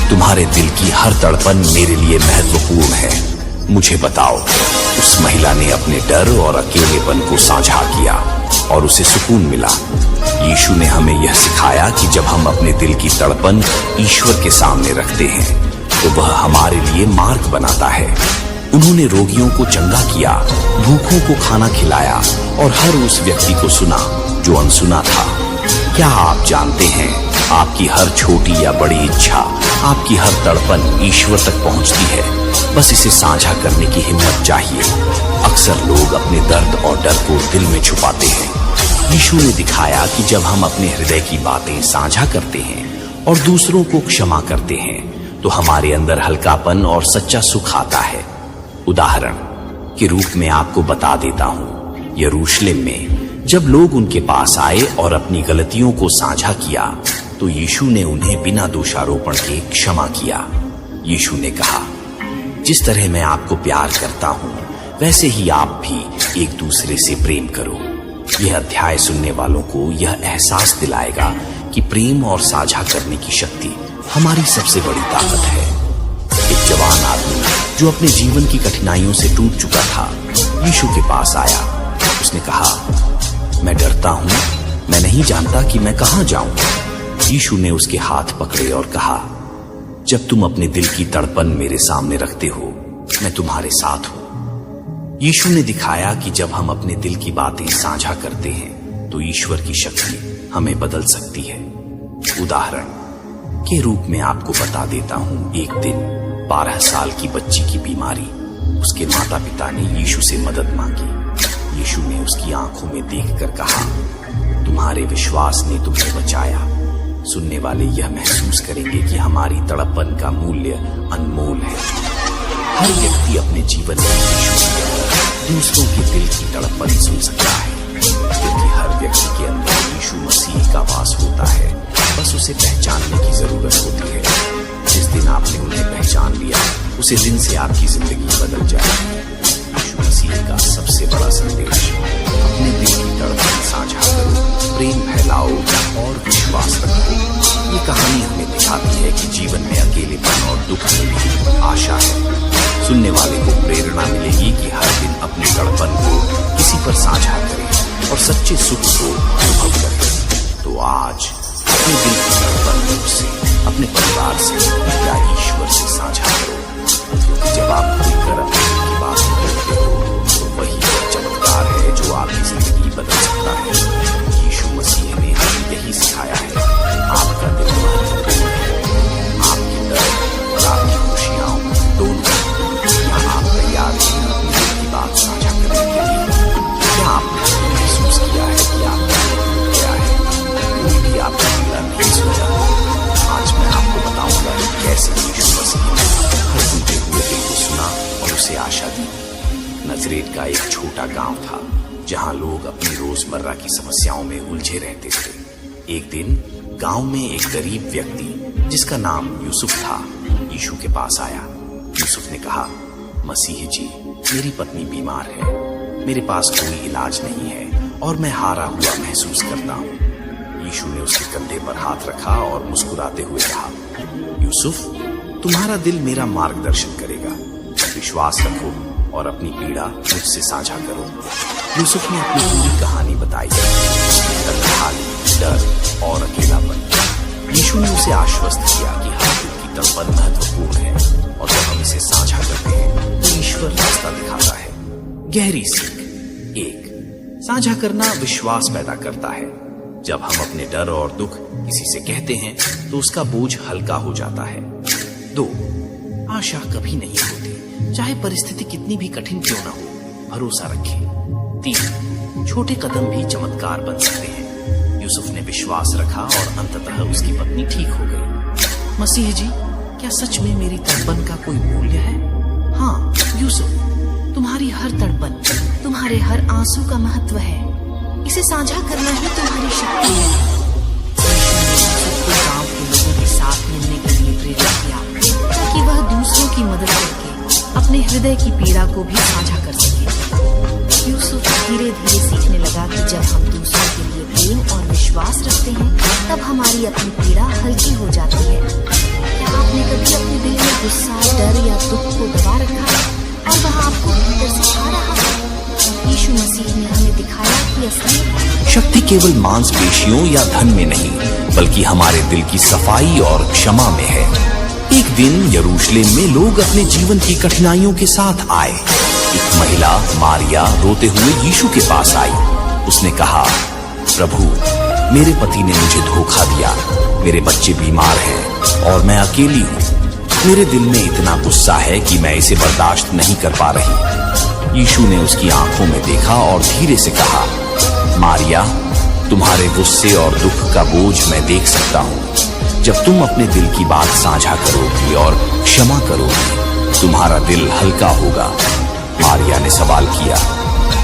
तुम्हारे दिल की हर तड़पन मेरे लिए महत्वपूर्ण है, मुझे बताओ। उस महिला ने अपने डर और अकेलेपन को साझा किया और उसे सुकून मिला। यीशु ने हमें यह सिखाया कि जब हम अपने दिल की तड़पन ईश्वर के सामने रखते हैं तो वह हमारे लिए मार्ग बनाता है। उन्होंने रोगियों को चंगा किया, भूखों को खाना खिलाया और हर उस व्यक्ति को सुना जो अनसुना था। क्या आप जानते हैं, आपकी हर छोटी या बड़ी इच्छा, आपकी हर तड़पन ईश्वर तक पहुंचती है, बस इसे साझा करने की हिम्मत चाहिए। अक्सर लोग अपने दर्द और डर को दिल में छुपाते हैं। यीशु ने दिखाया कि जब हम अपने हृदय की बातें साझा करते हैं और दूसरों को क्षमा करते हैं, तो हमारे अंदर हल्कापन और सच्चा सुख आता है। उदाहरण के रूप में आपको बता देता हूं, यरूशलेम में जब लोग उनके पास आए और अपनी गलतियों को साझा किया, तो यीशु ने उन्हें बिना दोषारोपण के क्षमा किया। यीशु ने कहा, जिस तरह मैं आपको प्यार करता हूं, वैसे ही आप भी एक दूसरे से प्रेम करो। यह अध्याय सुनने वालों को यह एहसास दिलाएगा कि प्रेम और साझा करने की शक्ति हमारी सबसे बड़ी ताकत है। एक जवान आदमी जो अपने जीवन की कठिनाइयों से टूट चुका था, यीशु के पास आया। उसने कहा, मैं डरता हूं, मैं नहीं जानता कि मैं कहां जाऊं। यीशु ने उसके हाथ पकड़े और कहा, जब तुम अपने दिल की तड़पन मेरे सामने रखते हो, मैं तुम्हारे साथ हूं। यीशु ने दिखाया कि जब हम अपने दिल की बातें साझा करते हैं तो ईश्वर की शक्ति हमें बदल सकती है। उदाहरण के रूप में आपको बता देता हूं, एक दिन 12 साल की बच्ची की बीमारी। उसके माता पिता ने यीशु से मदद मांगी। यीशु ने उसकी आंखों में देखकर कहा, तुम्हारे विश्वास ने तुम्हें बचाया। सुनने वाले यह महसूस करेंगे कि हमारी तड़पन का मूल्य अनमोल है। हर व्यक्ति अपने जीवन में यीशु की दूसरों के दिल की तड़पन सुन सकता है, क्योंकि हर व्यक्ति के अंदर यीशु मसीह का वास होता है। बस उसे पहचानने की जरूरत होती है। जिस दिन आपने उन्हें पहचान लिया, उसी दिन से आपकी जिंदगी बदल जाएगी। यीशु मसीह का सबसे बड़ा संदेश, अपने दिल की तड़पन साझा करो, प्रेम फैलाओ और विश्वास रखो। ये कहानी हमें दिखाती है कि जीवन में अकेलेपन और दुख में भी आशा है। सुनने वाले को प्रेरणा मिलेगी कि हर दिन अपनी तड़पन को किसी पर साझा करें और सच्चे सुख को अनुभव करें। तो आज अपने दिल की तड़पन से, अपने परिवार से या ईश्वर से साझा करो, क्योंकि जब आप खुलकर अपने दिल की बात करते हो तो वही चमत्कार है जो आपकी जिंदगी बदल सकता है। यीशु मसीह ने हमें यही जैसे यीशु मसीह ने हर टूटे हुए दिल को सुना और उसे आशा दी। नजरेत का एक छोटा गांव था जहां लोग अपनी रोजमर्रा की समस्याओं में उलझे रहते थे। एक दिन गांव में एक गरीब व्यक्ति जिसका नाम यूसुफ था यीशु के पास आया। यूसुफ ने कहा, मसीह जी, मेरी पत्नी बीमार है, मेरे पास कोई इलाज नहीं है और मैं हारा हुआ महसूस करता हूँ। यीशु ने उसके कंधे पर हाथ रखा और मुस्कुराते हुए कहा, यूसुफ, तुम्हारा दिल मेरा मार्गदर्शन करेगा। विश्वास रखो और अपनी पीड़ा मुझसे साझा करो। यूसुफ ने अपनी पूरी कहानी बताई, तन्हाई, डर और अकेलापन। यीशु ने उसे आश्वस्त किया कि हर दिल की तड़पन महत्वपूर्ण है और जब हम इसे साझा करते हैं तो ईश्वर रास्ता दिखाता है। गहरी सीख। 1. साझा करना विश्वास पैदा करता है। जब हम अपने डर और दुख किसी से कहते हैं तो उसका बोझ हल्का हो जाता है। 2. आशा कभी नहीं होती, चाहे परिस्थिति कितनी भी कठिन क्यों ना हो, भरोसा रखें। 3. छोटे कदम भी चमत्कार बन सकते हैं। यूसुफ ने विश्वास रखा और अंततः उसकी पत्नी ठीक हो गई। मसीह जी, क्या सच में मेरी तड़पन का कोई मूल्य है? हाँ यूसुफ, तुम्हारी हर तड़पन, तुम्हारे हर आंसू का महत्व है। इसे साझा करना ही तुम्हारी शक्ति है। यूसुफ को गांव के लोगों के साथ मिलने के लिए प्रेरित किया ताकि वह दूसरों की मदद करके अपने हृदय की पीड़ा को भी साझा कर सके। यूसुफ धीरे धीरे सीखने लगा कि जब हम दूसरों के लिए प्रेम और विश्वास रखते हैं तब हमारी अपनी पीड़ा हल्की हो जाती है। क्या आपने कभी अपने दिल में गुस्सा, डर या दुख को दबा रखा है और वह आपको भीतर से खा रहा है? यीशु मसीह ने हमें दिखाया कि असली शक्ति केवल मांसपेशियों या धन में नहीं, बल्कि हमारे दिल की सफाई और क्षमा में है। एक दिन यरूशलेम में लोग अपने जीवन की कठिनाइयों के साथ आए। एक महिला मारिया रोते हुए यीशु के पास आई। उसने कहा, प्रभु, मेरे पति ने मुझे धोखा दिया, मेरे बच्चे बीमार हैं और मैं अकेली हूँ। मेरे दिल में इतना गुस्सा है कि मैं इसे बर्दाश्त नहीं कर पा रही। यीशु ने उसकी आंखों में देखा और धीरे से कहा, मारिया, तुम्हारे गुस्से और दुख का बोझ मैं देख सकता हूँ। जब तुम अपने दिल की बात साझा करोगी और क्षमा करोगी, तुम्हारा दिल हल्का होगा। मारिया ने सवाल किया,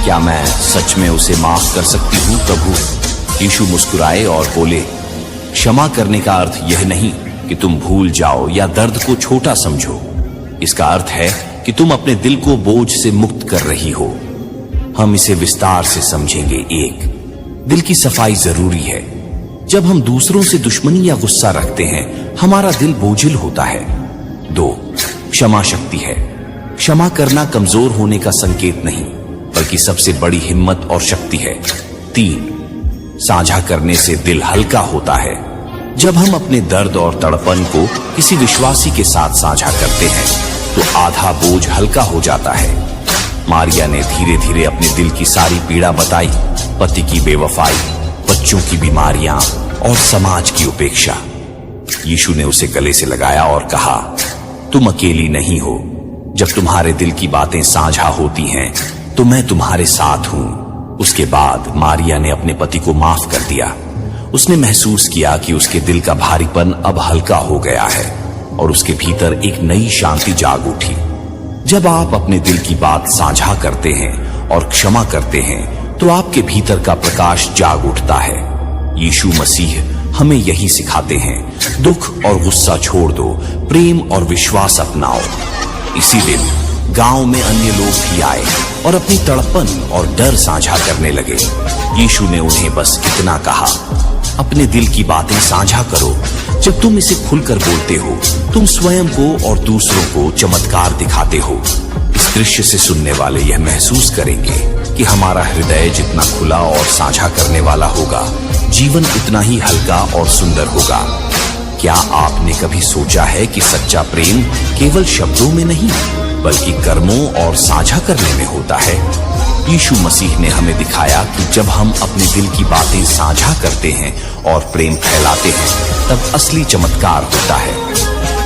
क्या मैं सच में उसे माफ कर सकती हूँ प्रभु? यीशु मुस्कुराए और बोले, क्षमा करने का अर्थ यह नहीं कि तुम भूल जाओ या दर्द को छोटा समझो। इसका अर्थ है कि तुम अपने दिल को बोझ से मुक्त कर रही हो। हम इसे विस्तार से समझेंगे। 1. दिल की सफाई जरूरी है। जब हम दूसरों से दुश्मनी या गुस्सा रखते हैं, हमारा दिल बोझिल होता है। 2. क्षमा शक्ति है। क्षमा करना कमजोर होने का संकेत नहीं, बल्कि सबसे बड़ी हिम्मत और शक्ति है। 3. साझा करने से दिल हल्का होता है। जब हम अपने दर्द और तड़पन को किसी विश्वासी के साथ साझा करते हैं तो आधा बोझ हल्का हो जाता है। मारिया ने धीरे धीरे अपने दिल की सारी पीड़ा बताई, पति की बेवफाई, बच्चों की बीमारियां और समाज की उपेक्षा। यीशु ने उसे गले से लगाया और कहा, तुम अकेली नहीं हो। जब तुम्हारे दिल की बातें साझा होती हैं तो मैं तुम्हारे साथ हूं। उसके बाद मारिया ने अपने पति को माफ कर दिया। उसने महसूस किया कि उसके दिल का भारीपन अब हल्का हो गया है और उसके भीतर एक नई शांति जाग उठी। जब आप अपने दिल की बात साझा करते हैं और क्षमा करते हैं तो आपके भीतर का प्रकाश जाग उठता है। यीशु मसीह हमें यही सिखाते हैं, दुख और गुस्सा छोड़ दो, प्रेम और विश्वास अपनाओ। इसी दिन गांव में अन्य लोग भी आए और अपनी तड़पन और डर साझा करने लगे। यीशु ने उन्हें बस इतना कहा, अपने दिल की बातें साझा करो। जब तुम इसे खुलकर बोलते हो, तुम स्वयं को और दूसरों को चमत्कार दिखाते हो। इस दृश्य से सुनने वाले यह महसूस करेंगे कि हमारा हृदय जितना खुला और साझा करने वाला होगा, जीवन उतना ही हल्का और सुंदर होगा। क्या आपने कभी सोचा है कि सच्चा प्रेम केवल शब्दों में नहीं, बल्कि कर्मों और साझा करने में होता है? यीशु मसीह ने हमें दिखाया कि जब हम अपने दिल की बातें साझा करते हैं और प्रेम फैलाते हैं, तब असली चमत्कार होता है।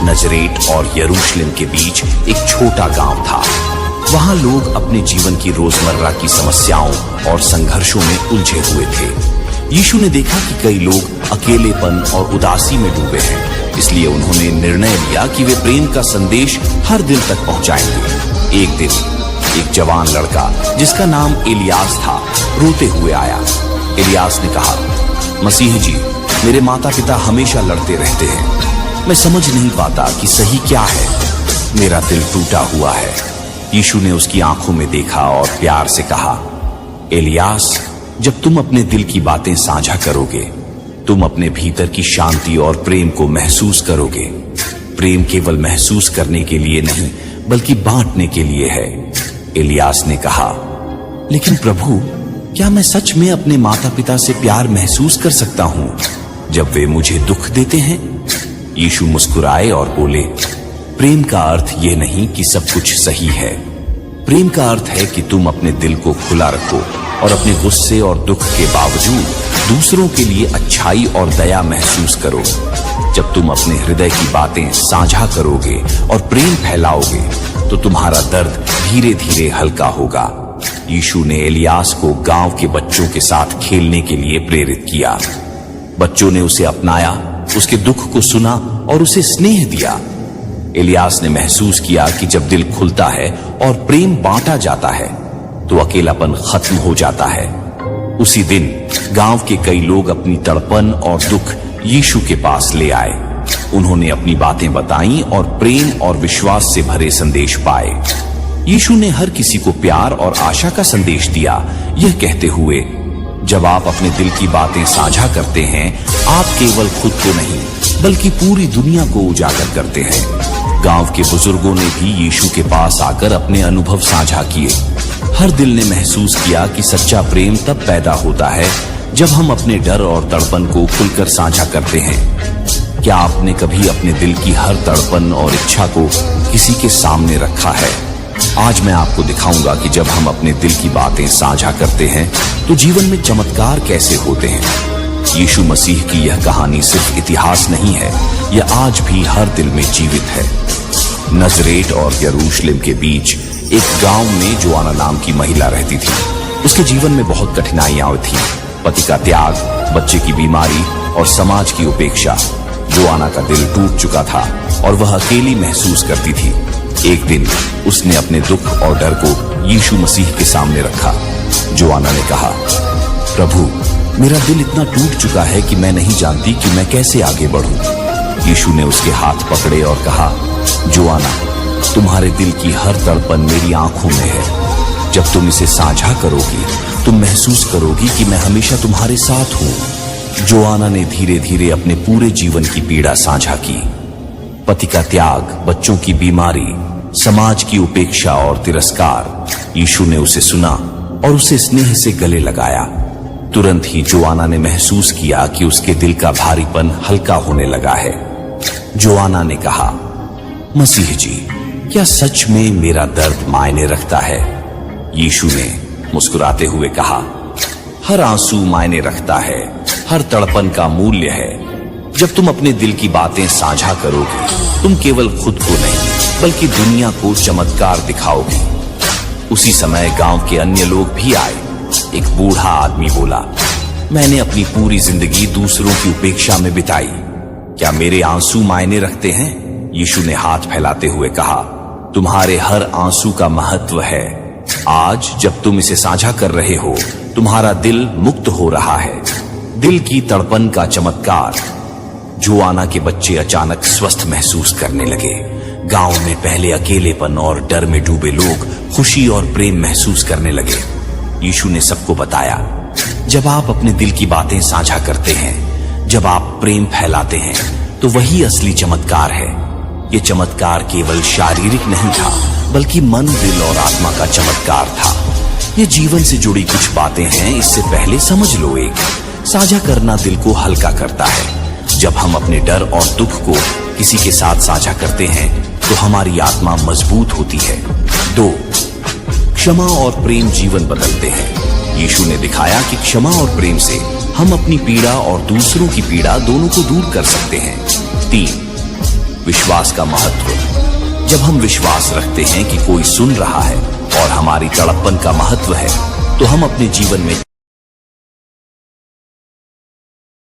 नजरेत और यरूशलेम के बीच एक छोटा गांव था। वहां लोग अपने जीवन की रोजमर्रा की समस्याओं और संघर्षों में उलझे हुए थे। यीशु ने देखा कि कई लोग अकेलेपन और उदासी में डूबे हैं, इसलिए उन्होंने निर्णय लिया कि वे प्रेम का संदेश हर दिल तक पहुंचाएंगे। एक दिन एक जवान लड़का जिसका नाम इलियास था रोते हुए आया। इलियास ने कहा, मसीह जी, मेरे माता पिता हमेशा लड़ते रहते हैं, मैं समझ नहीं पाता कि सही क्या है, मेरा दिल टूटा हुआ है। यीशु ने उसकी आंखों में देखा और प्यार से कहा, इलियास, जब तुम अपने दिल की बातें साझा करोगे, तुम अपने भीतर की शांति और प्रेम को महसूस करोगे। प्रेम केवल महसूस करने के लिए नहीं, बल्कि बांटने के लिए है। इलियास ने कहा, लेकिन प्रभु, क्या मैं सच में अपने माता पिता से प्यार महसूस कर सकता हूं जब वे मुझे दुख देते हैं? यीशु मुस्कुराए और बोले, प्रेम का अर्थ यह नहीं कि सब कुछ सही है। प्रेम का अर्थ है कि तुम अपने दिल को खुला रखो और अपने गुस्से और दुख के बावजूद दूसरों के लिए अच्छाई और दया महसूस करो। जब तुम अपने हृदय की बातें साझा करोगे और प्रेम फैलाओगे, तो तुम्हारा दर्द धीरे धीरे हल्का होगा। यीशु ने इलियास को गांव के बच्चों के साथ खेलने के लिए प्रेरित किया। बच्चों ने उसे अपनाया, उसके दुख को सुना और उसे स्नेह दिया। इलियास ने महसूस किया कि जब दिल खुलता है और प्रेम बांटा जाता है, तो अकेलापन खत्म हो जाता है। उसी दिन गांव के कई लोग अपनी तड़पन और दुख यीशु के पास ले आए। उन्होंने अपनी बातें बताईं और प्रेम और विश्वास से भरे संदेश पाए। यीशु ने हर किसी को प्यार और आशा का संदेश दिया, यह कहते हुए, जब आप अपने दिल की बातें साझा करते हैं, आप केवल खुद को नहीं, बल्कि पूरी दुनिया को उजागर करते हैं। गांव के बुजुर्गों ने भी यीशु के पास आकर अपने अनुभव साझा किए। हर दिल ने महसूस किया कि सच्चा प्रेम तब पैदा होता है जब हम अपने डर और तड़पन को खुलकर साझा करते हैं। क्या आपने कभी अपने दिल की हर तड़पन और इच्छा को किसी के सामने रखा है? आज मैं आपको दिखाऊंगा कि जब हम अपने दिल की बातें साझा करते हैं, तो जीवन में चमत्कार कैसे होते हैं। यीशु मसीह की यह कहानी सिर्फ इतिहास नहीं है, यह आज भी हर दिल में जीवित है। नजरेत और यरूशलेम के बीच एक गांव में जोआना नाम की महिला रहती थी। उसके जीवन में बहुत कठिनाइयां थी, पति का त्याग, बच्चे की बीमारी और समाज की उपेक्षा। जोआना का दिल टूट चुका था और वह अकेली महसूस करती थी। एक दिन उसने अपने दुख और डर को यीशु मसीह के सामने रखा। जोआना ने कहा, प्रभु, मेरा दिल इतना टूट चुका है कि मैं नहीं जानती कि मैं कैसे आगे बढ़ूं। यीशु ने उसके हाथ पकड़े और कहा, जोआना, तुम्हारे दिल की हर तड़पन मेरी आंखों में है। जब तुम इसे साझा करोगी, तुम महसूस करोगी कि मैं हमेशा तुम्हारे साथ हूं। जोआना ने धीरे धीरे अपने पूरे जीवन की पीड़ा साझा की। पति का त्याग, बच्चों की बीमारी, समाज की उपेक्षा और तिरस्कार। यीशु ने उसे सुना और उसे स्नेह से गले लगाया। तुरंत ही जोआना ने महसूस किया कि उसके दिल का भारीपन हल्का होने लगा है। जोआना ने कहा, मसीह जी, क्या सच में मेरा दर्द मायने रखता है? यीशु ने मुस्कुराते हुए कहा, हर आंसू मायने रखता है, हर तड़पन का मूल्य है। जब तुम अपने दिल की बातें साझा करोगे, तुम केवल खुद को नहीं, बल्कि दुनिया को चमत्कार दिखाओगे। उसी समय गांव के अन्य लोग भी आए। एक बूढ़ा आदमी बोला, मैंने अपनी पूरी जिंदगी दूसरों की उपेक्षा में बिताई, क्या मेरे आंसू मायने रखते हैं? यीशु ने हाथ फैलाते हुए कहा, तुम्हारे हर आंसू का महत्व है। आज जब तुम इसे साझा कर रहे हो, तुम्हारा दिल मुक्त हो रहा है। दिल की तड़पन का चमत्कार। जोआना के बच्चे अचानक स्वस्थ महसूस करने लगे। गांव में पहले अकेलेपन और डर में डूबे लोग खुशी और प्रेम महसूस करने लगे। यीशु ने सबको बताया, जब आप अपने दिल की बातें साझा करते हैं, जब आप प्रेम फैलाते हैं, तो वही असली चमत्कार है। ये चमत्कार केवल शारीरिक नहीं था, बल्कि मन, दिल और आत्मा का चमत्कार था। ये जीवन से जुड़ी कुछ बातें हैं, इससे पहले समझ लो। एक, साझा करना दिल को हल्का करता है। जब हम अपने डर और दुख को किसी के साथ साझा करते हैं, तो हमारी आत्मा मजबूत होती है। 2, क्षमा और प्रेम जीवन बदलते हैं। यीशु ने दिखाया कि क्षमा और प्रेम से हम अपनी पीड़ा और दूसरों की पीड़ा दोनों को दूर कर सकते हैं। 3, विश्वास का महत्व। जब हम विश्वास रखते हैं कि कोई सुन रहा है और हमारी तड़पन का महत्व है, तो हम अपने जीवन में